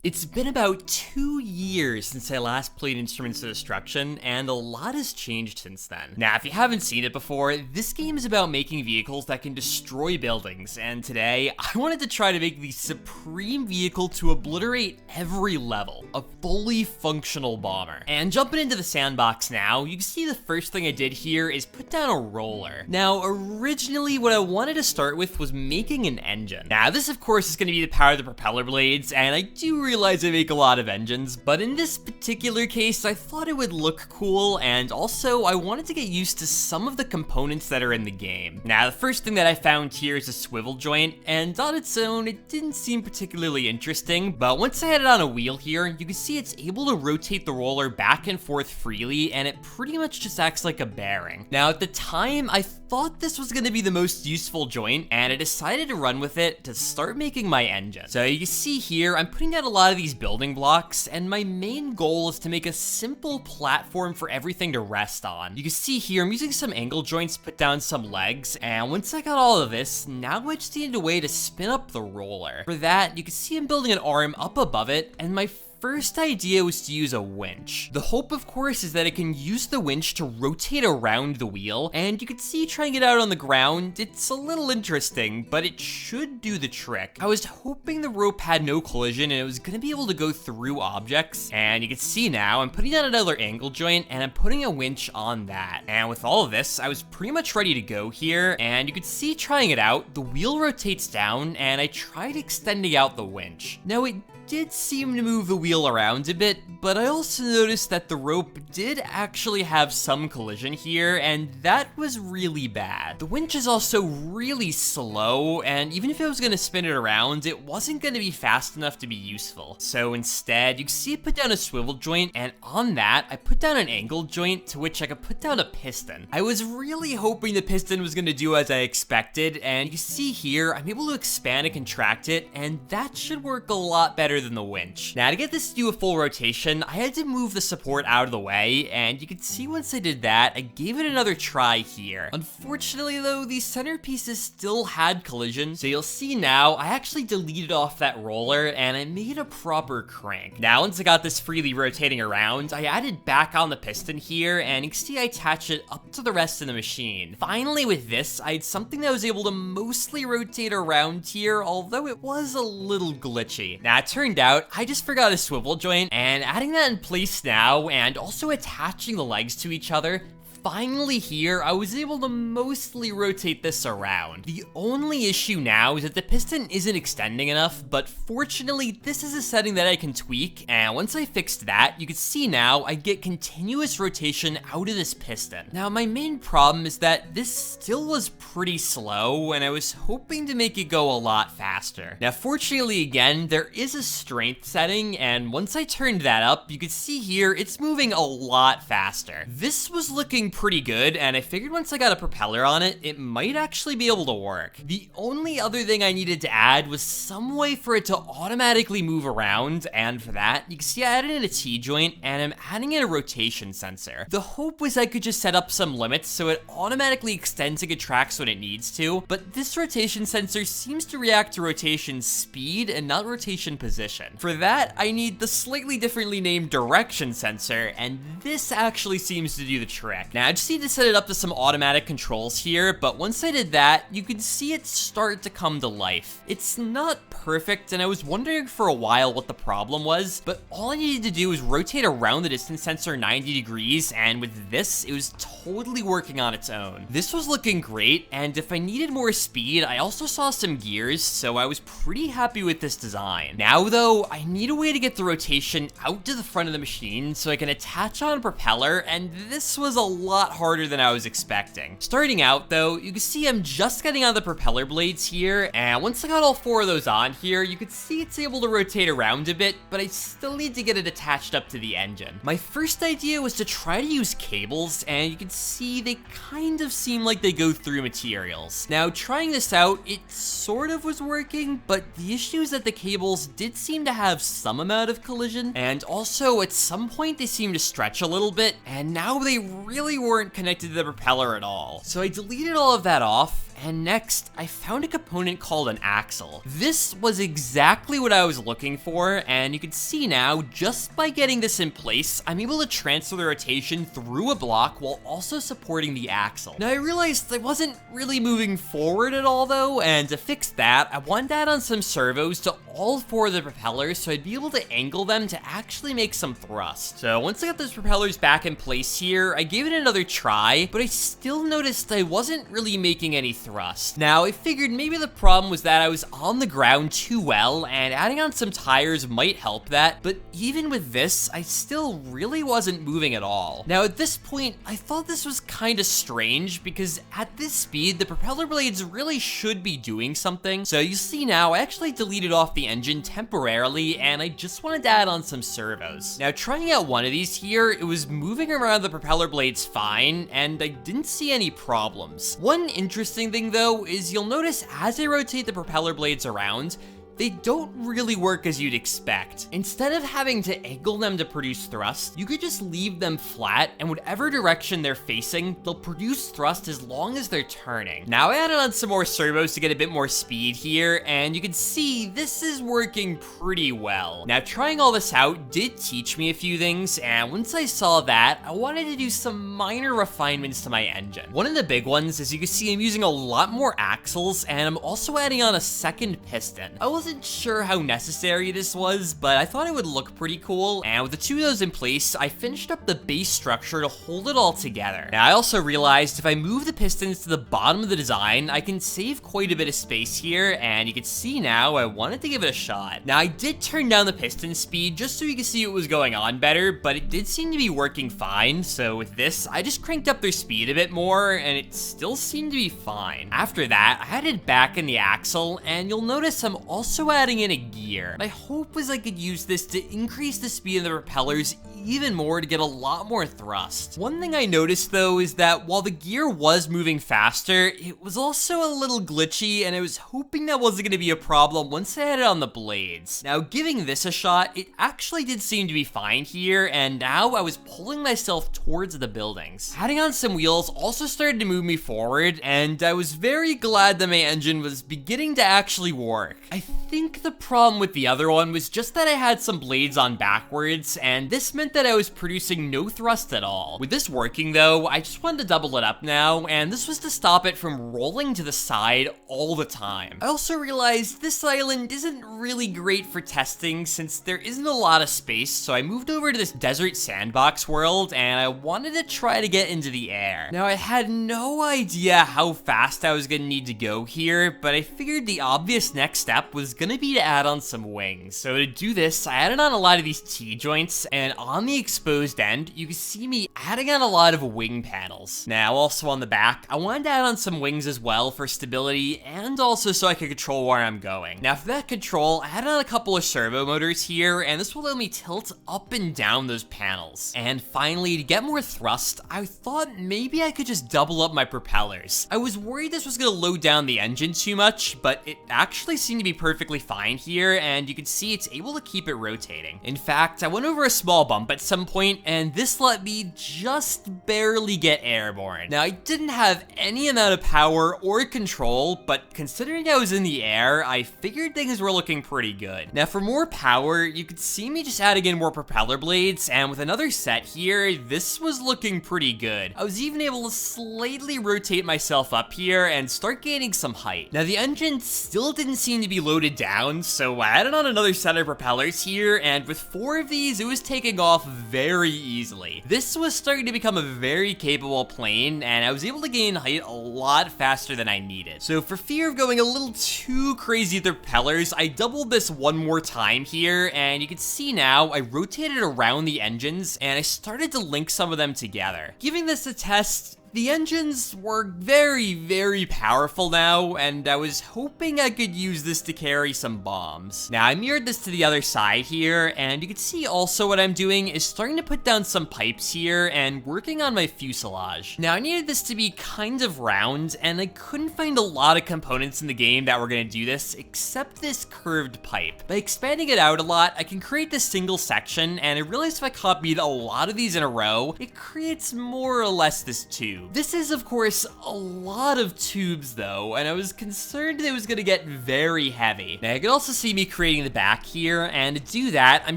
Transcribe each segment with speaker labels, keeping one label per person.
Speaker 1: It's been about 2 years since I last played Instruments of Destruction, and a lot has changed since then. Now, if you haven't seen it before, this game is about making vehicles that can destroy buildings, and today, I wanted to try to make the supreme vehicle to obliterate every level, a fully functional bomber. And jumping into the sandbox now, you can see the first thing I did here is put down a roller. Now, originally, what I wanted to start with was making an engine. Now, this of course is going to be the power of the propeller blades, and I do realize I make a lot of engines, but in this particular case, I thought it would look cool, and also I wanted to get used to some of the components that are in the game. Now, the first thing that I found here is a swivel joint, and on its own, it didn't seem particularly interesting, but once I had it on a wheel here, you can see it's able to rotate the roller back and forth freely, and it pretty much just acts like a bearing. Now, at the time, I thought this was going to be the most useful joint, and I decided to run with it to start making my engine. So you can see here, I'm putting out a lot of these building blocks, and my main goal is to make a simple platform for everything to rest on. You can see here, I'm using some angle joints to put down some legs, and once I got all of this, now I just needed a way to spin up the roller. For that, you can see I'm building an arm up above it, and my first idea was to use a winch. The hope, of course, is that it can use the winch to rotate around the wheel, and you can see trying it out on the ground, it's a little interesting, but it should do the trick. I was hoping the rope had no collision and it was going to be able to go through objects, and you can see now I'm putting down another angle joint and I'm putting a winch on that. And with all of this, I was pretty much ready to go here, and you can see trying it out, the wheel rotates down, and I tried extending out the winch. Now, it did seem to move the wheel around a bit, but I also noticed that the rope did actually have some collision here, and that was really bad. The winch is also really slow, and even if I was going to spin it around, it wasn't going to be fast enough to be useful. So instead, you can see I put down a swivel joint, and on that, I put down an angle joint to which I could put down a piston. I was really hoping the piston was going to do as I expected, and you see here, I'm able to expand and contract it, and that should work a lot better than the winch. Now, to get this to do a full rotation, I had to move the support out of the way, and you can see once I did that, I gave it another try here. Unfortunately though, these centerpieces still had collision, so you'll see now, I actually deleted off that roller, and I made a proper crank. Now, once I got this freely rotating around, I added back on the piston here, and you can see I attach it up to the rest of the machine. Finally, with this, I had something that was able to mostly rotate around here, although it was a little glitchy. Now, it turned out, I just forgot a swivel joint, and adding that in place now, and also attaching the legs to each other, finally here, I was able to mostly rotate this around. The only issue now is that the piston isn't extending enough, but fortunately, this is a setting that I can tweak, and once I fixed that, you can see now I get continuous rotation out of this piston. Now, my main problem is that this still was pretty slow, and I was hoping to make it go a lot faster. Now, fortunately, again, there is a strength setting, and once I turned that up, you can see here, it's moving a lot faster. This was looking pretty good, and I figured once I got a propeller on it, it might actually be able to work. The only other thing I needed to add was some way for it to automatically move around, and for that, you can see I added in a T-joint, and I'm adding in a rotation sensor. The hope was I could just set up some limits so it automatically extends and contracts when it needs to, but this rotation sensor seems to react to rotation speed and not rotation position. For that, I need the slightly differently named direction sensor, and this actually seems to do the trick. Now, I just need to set it up to some automatic controls here, but once I did that, you can see it start to come to life. It's not perfect, and I was wondering for a while what the problem was, but all I needed to do was rotate around the distance sensor 90 degrees, and with this, it was totally working on its own. This was looking great, and if I needed more speed, I also saw some gears, so I was pretty happy with this design. Now though, I need a way to get the rotation out to the front of the machine so I can attach on a propeller, and this was a lot harder than I was expecting. Starting out though, you can see I'm just getting on the propeller blades here, and once I got all 4 of those on here, you can see it's able to rotate around a bit, but I still need to get it attached up to the engine. My first idea was to try to use cables, and you can see they kind of seem like they go through materials. Now, trying this out, it sort of was working, but the issue is that the cables did seem to have some amount of collision, and also at some point they seemed to stretch a little bit, and now they really weren't connected to the propeller at all. So I deleted all of that off, and next, I found a component called an axle. This was exactly what I was looking for, and you can see now, just by getting this in place, I'm able to transfer the rotation through a block while also supporting the axle. Now I realized I wasn't really moving forward at all though, and to fix that, I wanted to add on some servos to all 4 of the propellers so I'd be able to angle them to actually make some thrust. So once I got those propellers back in place here, I gave it another try, but I still noticed I wasn't really making any thrust. Now I figured maybe the problem was that I was on the ground too well, and adding on some tires might help that, but even with this, I still really wasn't moving at all. Now at this point, I thought this was kinda strange because at this speed, the propeller blades really should be doing something. So you see now, I actually deleted off the engine temporarily, and I just wanted to add on some servos. Now trying out one of these here, it was moving around the propeller blades fine, and I didn't see any problems. One interesting thing though, is you'll notice as I rotate the propeller blades around, they don't really work as you'd expect. Instead of having to angle them to produce thrust, you could just leave them flat, and whatever direction they're facing, they'll produce thrust as long as they're turning. Now I added on some more servos to get a bit more speed here, and you can see this is working pretty well. Now trying all this out did teach me a few things, and once I saw that, I wanted to do some minor refinements to my engine. One of the big ones is you can see I'm using a lot more axles, and I'm also adding on a second piston. I wasn't sure how necessary this was, but I thought it would look pretty cool, and with the 2 of those in place, I finished up the base structure to hold it all together. Now I also realized if I move the pistons to the bottom of the design, I can save quite a bit of space here, and you can see now I wanted to give it a shot. Now I did turn down the piston speed just so you can see what was going on better, but it did seem to be working fine, so with this, I just cranked up their speed a bit more, and it still seemed to be fine. After that, I added back in the axle, and you'll notice I'm also adding in a gear. My hope was I could use this to increase the speed of the propellers even more to get a lot more thrust. One thing I noticed though is that while the gear was moving faster, it was also a little glitchy, and I was hoping that wasn't going to be a problem once I had it on the blades. Now giving this a shot, it actually did seem to be fine here, and now I was pulling myself towards the buildings. Adding on some wheels also started to move me forward, and I was very glad that my engine was beginning to actually work. I think the problem with the other one was just that I had some blades on backwards, and this meant that I was producing no thrust at all. With this working though, I just wanted to double it up now, and this was to stop it from rolling to the side all the time. I also realized this island isn't really great for testing since there isn't a lot of space, so I moved over to this desert sandbox world, and I wanted to try to get into the air. Now I had no idea how fast I was gonna need to go here, but I figured the obvious next step was gonna be to add on some wings. So to do this, I added on a lot of these T-joints, and on the exposed end, you can see me adding on a lot of wing panels. Now, also on the back, I wanted to add on some wings as well for stability, and also so I could control where I'm going. Now, for that control, I added on a couple of servo motors here, and this will let me tilt up and down those panels. And finally, to get more thrust, I thought maybe I could just double up my propellers. I was worried this was gonna load down the engine too much, but it actually seemed to be perfectly fine here, and you can see it's able to keep it rotating. In fact, I went over a small bump at some point, and this let me just barely get airborne. Now, I didn't have any amount of power or control, but considering I was in the air, I figured things were looking pretty good. Now, for more power, you could see me just adding in more propeller blades, and with another set here, this was looking pretty good. I was even able to slightly rotate myself up here and start gaining some height. Now, the engine still didn't seem to be loaded down, so I added on another set of propellers here, and with 4 of these, it was taking off very easily. This was starting to become a very capable plane, and I was able to gain height a lot faster than I needed. So for fear of going a little too crazy with the propellers, I doubled this one more time here, and you can see now I rotated around the engines, and I started to link some of them together. Giving this a test, the engines were very, very powerful now, and I was hoping I could use this to carry some bombs. Now, I mirrored this to the other side here, and you can see also what I'm doing is starting to put down some pipes here and working on my fuselage. Now, I needed this to be kind of round, and I couldn't find a lot of components in the game that were going to do this, except this curved pipe. By expanding it out a lot, I can create this single section, and I realized if I copied a lot of these in a row, it creates more or less this tube. tube. This is, of course, a lot of tubes though, and I was concerned it was gonna get very heavy. Now you can also see me creating the back here, and to do that, I'm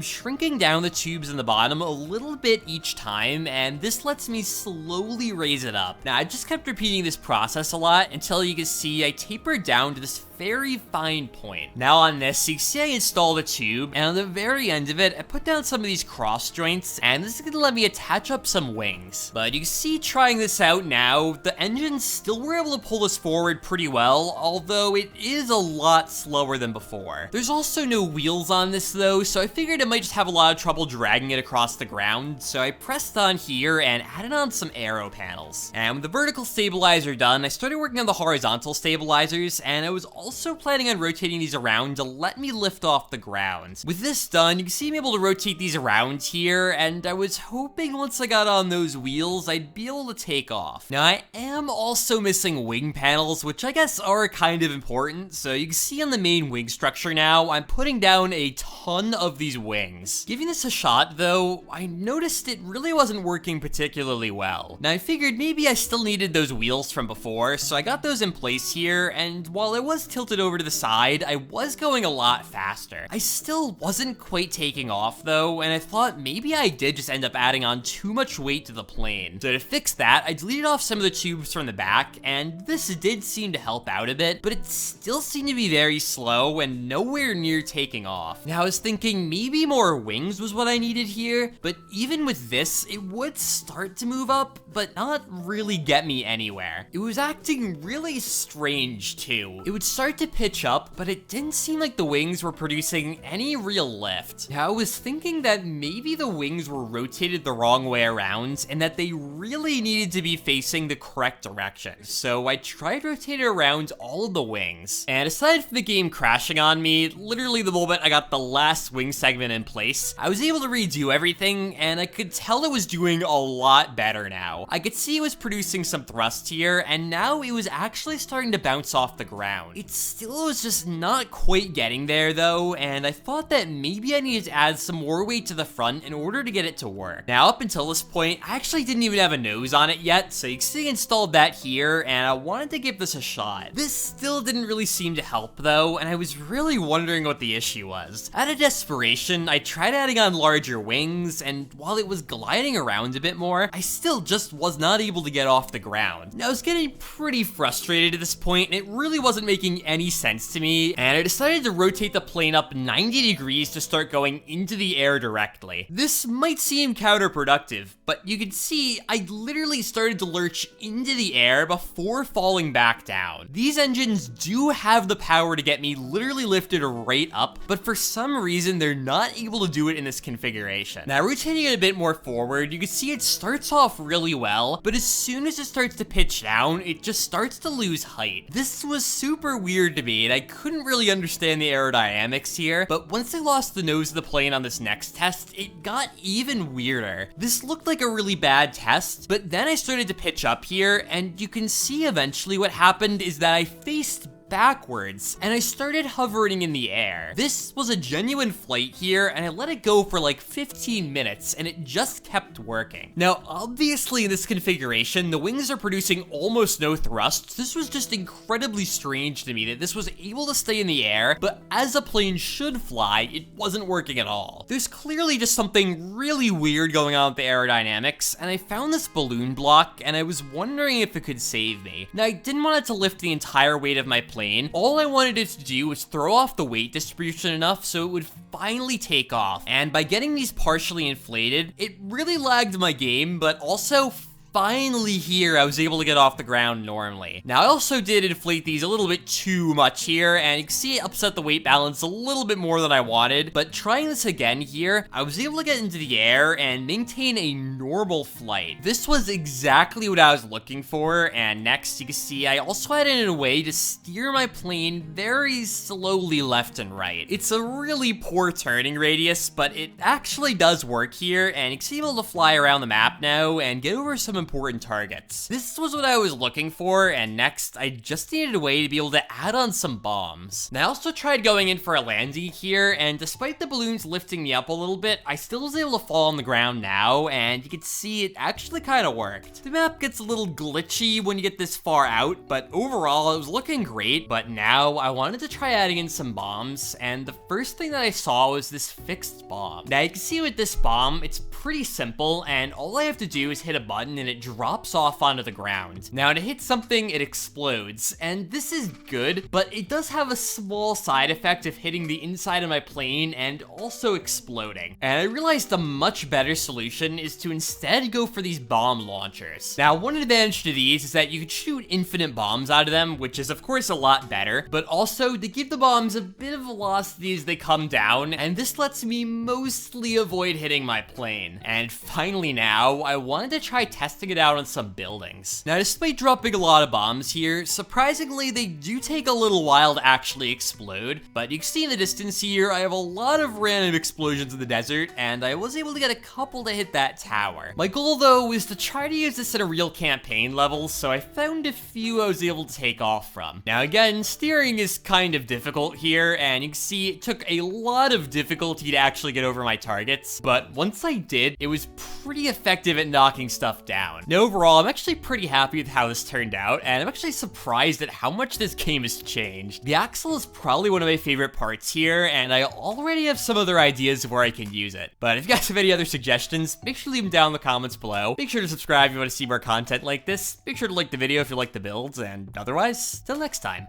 Speaker 1: shrinking down the tubes in the bottom a little bit each time, and this lets me slowly raise it up. Now I just kept repeating this process a lot until you can see I tapered down to this very fine point. Now on this, you can see I installed a tube, and on the very end of it, I put down some of these cross joints, and this is gonna let me attach up some wings. But you can see trying this out now, the engines still were able to pull this forward pretty well, although it is a lot slower than before. There's also no wheels on this though, so I figured it might just have a lot of trouble dragging it across the ground, so I pressed on here and added on some aero panels. And with the vertical stabilizer done, I started working on the horizontal stabilizers, and I was also planning on rotating these around to let me lift off the ground. With this done, you can see I'm able to rotate these around here, and I was hoping once I got on those wheels, I'd be able to take off. Now, I am also missing wing panels, which I guess are kind of important, so you can see on the main wing structure now, I'm putting down a ton of these wings. Giving this a shot, though, I noticed it really wasn't working particularly well. Now, I figured maybe I still needed those wheels from before, so I got those in place here, and while I was tilted over to the side, I was going a lot faster. I still wasn't quite taking off, though, and I thought maybe I did just end up adding on too much weight to the plane. So to fix that, I deleted off some of the tubes from the back, and this did seem to help out a bit, but it still seemed to be very slow and nowhere near taking off. Now, I was thinking maybe more wings was what I needed here, but even with this, it would start to move up, but not really get me anywhere. It was acting really strange, too. It would start to pitch up, but it didn't seem like the wings were producing any real lift. Now, I was thinking that maybe the wings were rotated the wrong way around, and that they really needed to be facing the correct direction. So I tried rotating around all of the wings, and aside from the game crashing on me, literally the moment I got the last wing segment in place, I was able to redo everything, and I could tell it was doing a lot better now. I could see it was producing some thrust here, and now it was actually starting to bounce off the ground. It still was just not quite getting there though, and I thought that maybe I needed to add some more weight to the front in order to get it to work. Now, up until this point, I actually didn't even have a nose on it yet, so you can see I installed that here, and I wanted to give this a shot. This still didn't really seem to help though, and I was really wondering what the issue was. Out of desperation, I tried adding on larger wings, and while it was gliding around a bit more, I still just was not able to get off the ground. Now, I was getting pretty frustrated at this point, and it really wasn't making any sense to me, and I decided to rotate the plane up 90 degrees to start going into the air directly. This might seem counterproductive, but you can see I literally started to lurch into the air before falling back down. These engines do have the power to get me literally lifted right up, but for some reason they're not able to do it in this configuration. Now, rotating it a bit more forward, you can see it starts off really well, but as soon as it starts to pitch down, it just starts to lose height. This was super weird to me, and I couldn't really understand the aerodynamics here, but once I lost the nose of the plane on this next test, it got even weirder. This looked like a really bad test, but then I started to pitch up here, and you can see eventually what happened is that I faced backwards, and I started hovering in the air. This was a genuine flight here, and I let it go for like 15 minutes, and it just kept working. Now, obviously in this configuration, the wings are producing almost no thrust. This was just incredibly strange to me that this was able to stay in the air, but as a plane should fly, it wasn't working at all. There's clearly just something really weird going on with the aerodynamics, and I found this balloon block, and I was wondering if it could save me. Now, I didn't want it to lift the entire weight of my plane. All I wanted it to do was throw off the weight distribution enough so it would finally take off. And by getting these partially inflated, it really lagged my game, but also finally here, I was able to get off the ground normally. Now, I also did inflate these a little bit too much here, and you can see it upset the weight balance a little bit more than I wanted, but trying this again here, I was able to get into the air and maintain a normal flight. This was exactly what I was looking for, and next, you can see I also had it in a way to steer my plane very slowly left and right. It's a really poor turning radius, but it actually does work here, and you can see I'm able to fly around the map now and get over some important targets. This was what I was looking for, and next, I just needed a way to be able to add on some bombs. Now, I also tried going in for a landing here, and despite the balloons lifting me up a little bit, I still was able to fall on the ground now, and you can see it actually kind of worked. The map gets a little glitchy when you get this far out, but overall, it was looking great. But now, I wanted to try adding in some bombs, and the first thing that I saw was this fixed bomb. Now, you can see with this bomb, it's pretty simple, and all I have to do is hit a button and it drops off onto the ground. Now, to hit something, it explodes, and this is good, but it does have a small side effect of hitting the inside of my plane and also exploding. And I realized the much better solution is to instead go for these bomb launchers. Now, one advantage to these is that you could shoot infinite bombs out of them, which is of course a lot better, but also they give the bombs a bit of velocity as they come down, and this lets me mostly avoid hitting my plane. And finally now, I wanted to try testing it out on some buildings. Now, despite dropping a lot of bombs here, surprisingly, they do take a little while to actually explode, but you can see in the distance here, I have a lot of random explosions in the desert, and I was able to get a couple to hit that tower. My goal, though, was to try to use this at a real campaign level, so I found a few I was able to take off from. Now, again, steering is kind of difficult here, and you can see it took a lot of difficulty to actually get over my targets, but once I did, it was pretty effective at knocking stuff down. Now, overall, I'm actually pretty happy with how this turned out, and I'm actually surprised at how much this game has changed. The axle is probably one of my favorite parts here, and I already have some other ideas of where I can use it. But if you guys have any other suggestions, make sure to leave them down in the comments below. Make sure to subscribe if you want to see more content like this. Make sure to like the video if you like the builds, and otherwise, till next time.